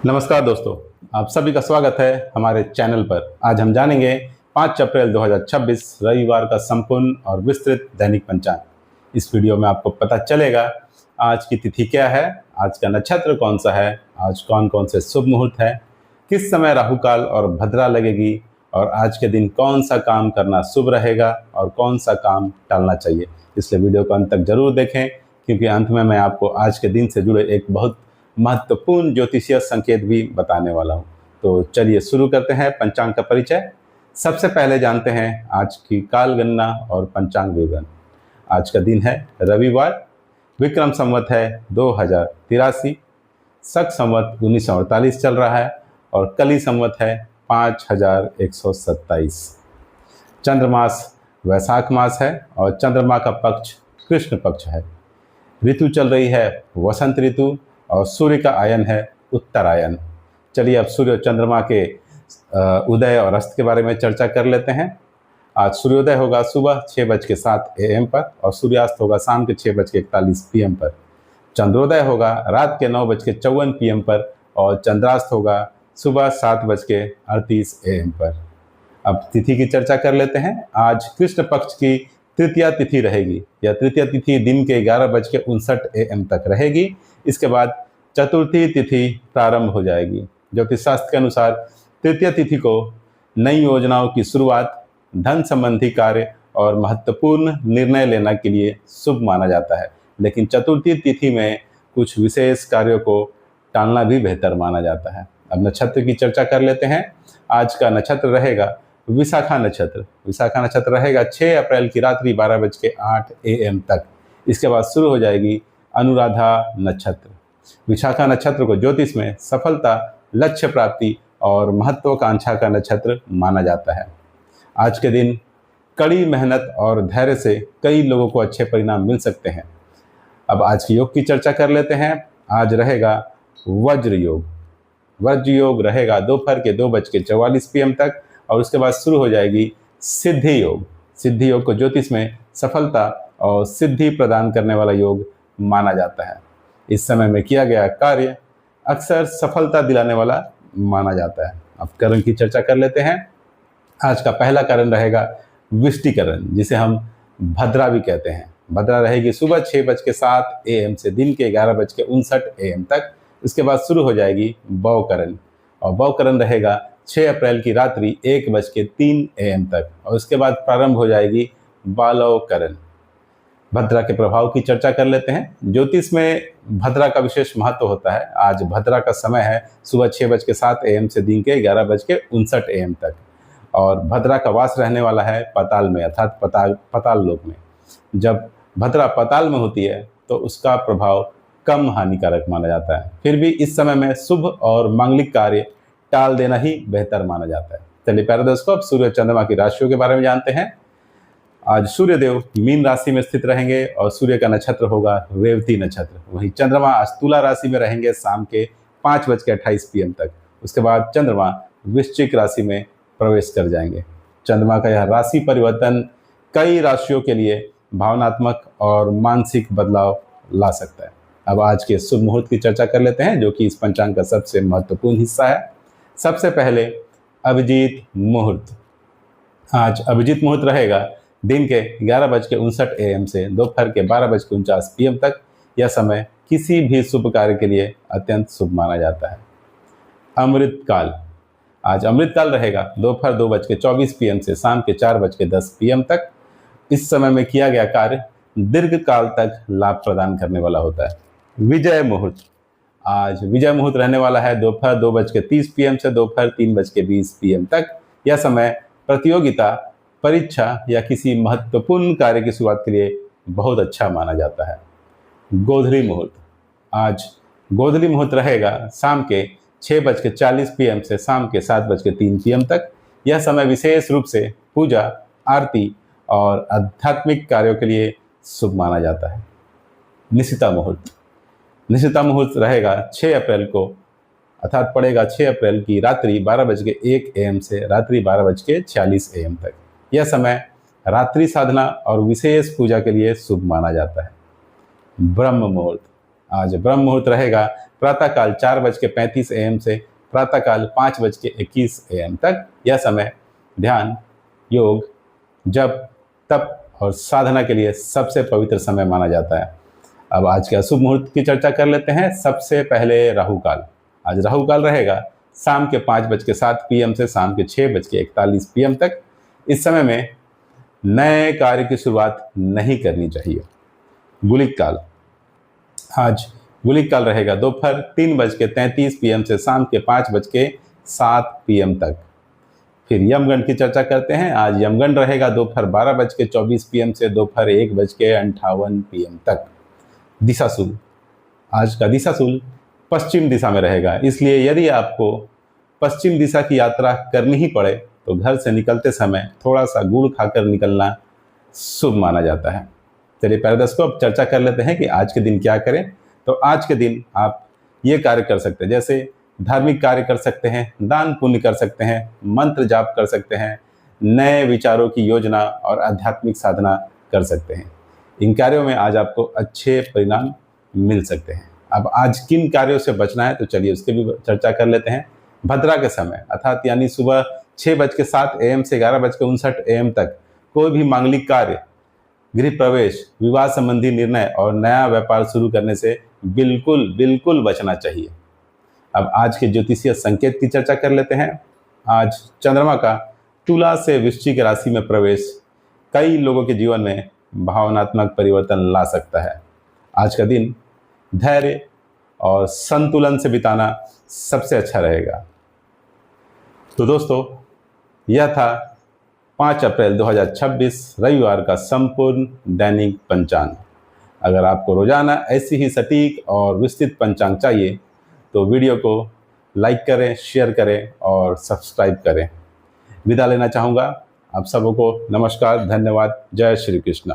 नमस्कार दोस्तों, आप सभी का स्वागत है हमारे चैनल पर। आज हम जानेंगे 5 अप्रैल 2026 रविवार का संपूर्ण और विस्तृत दैनिक पंचांग। इस वीडियो में आपको पता चलेगा आज की तिथि क्या है, आज का नक्षत्र कौन सा है, आज कौन कौन से शुभ मुहूर्त है, किस समय राहु काल और भद्रा लगेगी और आज के दिन कौन सा काम करना शुभ रहेगा और कौन सा काम टालना चाहिए। इसलिए वीडियो को अंत तक जरूर देखें, क्योंकि अंत में मैं आपको आज के दिन से जुड़े एक बहुत महत्वपूर्ण ज्योतिषीय संकेत भी बताने वाला हूं। तो चलिए शुरू करते हैं पंचांग का परिचय। सबसे पहले जानते हैं आज की काल गणना और पंचांग विवरण। आज का दिन है रविवार, विक्रम संवत है 2083, शक संवत 1948 चल रहा है और कली संवत है 5127। चंद्रमास वैशाख मास है और चंद्रमा का पक्ष कृष्ण पक्ष है। ऋतु चल रही है वसंत ऋतु और सूर्य का आयन है उत्तरायण। चलिए अब सूर्य और चंद्रमा के उदय और अस्त के बारे में चर्चा कर लेते हैं। आज सूर्योदय होगा सुबह 6:07 AM पर और सूर्यास्त होगा शाम के 6:41 PM पर। चंद्रोदय होगा रात के 9:54 PM पर और चंद्रास्त होगा सुबह 7:38 AM पर। अब तिथि की चर्चा कर लेते हैं। आज कृष्ण पक्ष की तृतीया तिथि रहेगी। यह तृतीया तिथि दिन के 11:59 AM तक रहेगी। इसके बाद चतुर्थी तिथि प्रारंभ हो जाएगी। ज्योतिष शास्त्र के अनुसार तृतीय तिथि को नई योजनाओं की शुरुआत, धन संबंधी कार्य और महत्वपूर्ण निर्णय लेने के लिए शुभ माना जाता है, लेकिन चतुर्थी तिथि में कुछ विशेष कार्यों को टालना भी बेहतर माना जाता है। अब नक्षत्र की चर्चा कर लेते हैं। आज का नक्षत्र रहेगा विशाखा नक्षत्र। विशाखा नक्षत्र रहेगा 6 अप्रैल की रात्रि 12:08 AM तक। इसके बाद शुरू हो जाएगी अनुराधा नक्षत्र। विशाखा नक्षत्र को ज्योतिष में सफलता, लक्ष्य प्राप्ति और महत्वाकांक्षा का नक्षत्र माना जाता है। आज के दिन कड़ी मेहनत और धैर्य से कई लोगों को अच्छे परिणाम मिल सकते हैं। अब आज के योग की चर्चा कर लेते हैं। आज रहेगा वज्र योग। वज्र योग रहेगा दोपहर के 2:44 PM तक और उसके बाद शुरू हो जाएगी सिद्धि योग। सिद्धि योग को ज्योतिष में सफलता और सिद्धि प्रदान करने वाला योग माना जाता है। इस समय में किया गया कार्य अक्सर सफलता दिलाने वाला माना जाता है। अब करण की चर्चा कर लेते हैं। आज का पहला करण रहेगा विष्टिकरण, जिसे हम भद्रा भी कहते हैं। भद्रा रहेगी सुबह 6:07 AM से दिन के 11:59 AM तक। इसके बाद शुरू हो जाएगी बौकरण और बौकरण रहेगा 6 अप्रैल की रात्रि 1:03 AM तक और उसके बाद प्रारंभ हो जाएगी बालवकरण। भद्रा के प्रभाव की चर्चा कर लेते हैं। ज्योतिष में भद्रा का विशेष महत्व होता है। आज भद्रा का समय है सुबह 6:07 AM से दिन के 11:59 AM तक और भद्रा का वास रहने वाला है पाताल में, अर्थात पाताल लोक में। जब भद्रा पाताल में होती है तो उसका प्रभाव कम हानिकारक माना जाता है। फिर भी इस समय में शुभ और मांगलिक कार्य टाल देना ही बेहतर माना जाता है। चलिए प्यारे दोस्तों, अब सूर्य चंद्रमा की राशियों के बारे में जानते हैं। आज सूर्यदेव मीन राशि में स्थित रहेंगे और सूर्य का नक्षत्र होगा रेवती नक्षत्र। वहीं चंद्रमा आज तुला राशि में रहेंगे शाम के 5:28 PM तक। उसके बाद चंद्रमा वृश्चिक राशि में प्रवेश कर जाएंगे। चंद्रमा का यह राशि परिवर्तन कई राशियों के लिए भावनात्मक और मानसिक बदलाव ला सकता है। अब आज के शुभ मुहूर्त की चर्चा कर लेते हैं, जो कि इस पंचांग का सबसे महत्वपूर्ण हिस्सा है। सबसे पहले अभिजीत मुहूर्त। आज अभिजीत मुहूर्त रहेगा दिन के 11:59 AM से दोपहर के 12:49 PM तक। यह समय किसी भी शुभ कार्य के लिए अत्यंत शुभ माना जाता है। अमृतकाल। आज अमृतकाल रहेगा दोपहर 2:24 PM से शाम के 4:10 PM तक। इस समय में किया गया कार्य दीर्घ काल तक लाभ प्रदान करने वाला होता है। विजय मुहूर्त। आज विजय मुहूर्त रहने वाला है दोपहर 2:30 PM से दोपहर 3:20 PM तक। यह समय प्रतियोगिता, परीक्षा या किसी महत्वपूर्ण कार्य की शुरुआत के लिए बहुत अच्छा माना जाता है। गोधूली मुहूर्त। आज गोधूली मुहूर्त रहेगा शाम के 6:40 PM से शाम के 7:03 PM तक। यह समय विशेष रूप से पूजा, आरती और आध्यात्मिक कार्यों के लिए शुभ माना जाता है। निशिता मुहूर्त। निशिता मुहूर्त रहेगा 6 अप्रैल को, अर्थात पड़ेगा 6 अप्रैल की रात्रि 12:01 AM से रात्रि 12:46 AM तक। यह समय रात्रि साधना और विशेष पूजा के लिए शुभ माना जाता है। ब्रह्म मुहूर्त। आज ब्रह्म मुहूर्त रहेगा प्रातःकाल 4:35 AM से प्रातःकाल 5:21 AM तक। यह समय ध्यान, योग, जप, तप और साधना के लिए सबसे पवित्र समय माना जाता है। अब आज के अशुभ मुहूर्त की चर्चा कर लेते हैं। सबसे पहले राहु काल। आज राहु काल रहेगा शाम के 5:07 PM से शाम के 6:41 PM तक। इस समय में नए कार्य की शुरुआत नहीं करनी चाहिए। गुलिक काल। आज गुलिक काल रहेगा दोपहर 3:33 PM से शाम के 5:07 PM तक। फिर यमगंड की चर्चा करते हैं। आज यमगंड रहेगा दोपहर 12:24 PM से दोपहर 1:58 PM तक। दिशाशूल। आज का दिशाशूल पश्चिम दिशा में रहेगा, इसलिए यदि आपको पश्चिम दिशा की यात्रा करनी ही पड़े तो घर से निकलते समय थोड़ा सा गुड़ खाकर निकलना शुभ माना जाता है। चलिए प्यारे दर्शकों, अब चर्चा कर लेते हैं कि आज के दिन क्या करें। तो आज के दिन आप ये कार्य कर सकते हैं, जैसे धार्मिक कार्य कर सकते हैं, दान पुण्य कर सकते हैं, मंत्र जाप कर सकते हैं, नए विचारों की योजना और आध्यात्मिक साधना कर सकते हैं। इन कार्यों में आज आपको अच्छे परिणाम मिल सकते हैं। अब आज किन कार्यों से बचना है तो चलिए उसके भी चर्चा कर लेते हैं। भद्रा के समय अर्थात यानी सुबह 6:07 AM से 11:59 AM तक कोई भी मांगलिक कार्य, गृह प्रवेश, विवाह संबंधी निर्णय और नया व्यापार शुरू करने से बिल्कुल बचना चाहिए। अब आज के ज्योतिषीय संकेत की चर्चा कर लेते हैं। आज चंद्रमा का तुला से वृश्चिक राशि में प्रवेश कई लोगों के जीवन में भावनात्मक परिवर्तन ला सकता है। आज का दिन धैर्य और संतुलन से बिताना सबसे अच्छा रहेगा। तो दोस्तों, यह था 5 अप्रैल 2026 रविवार का संपूर्ण दैनिक पंचांग। अगर आपको रोजाना ऐसी ही सटीक और विस्तृत पंचांग चाहिए तो वीडियो को लाइक करें, शेयर करें और सब्सक्राइब करें। विदा लेना चाहूँगा। आप सबों को नमस्कार, धन्यवाद, जय श्री कृष्ण।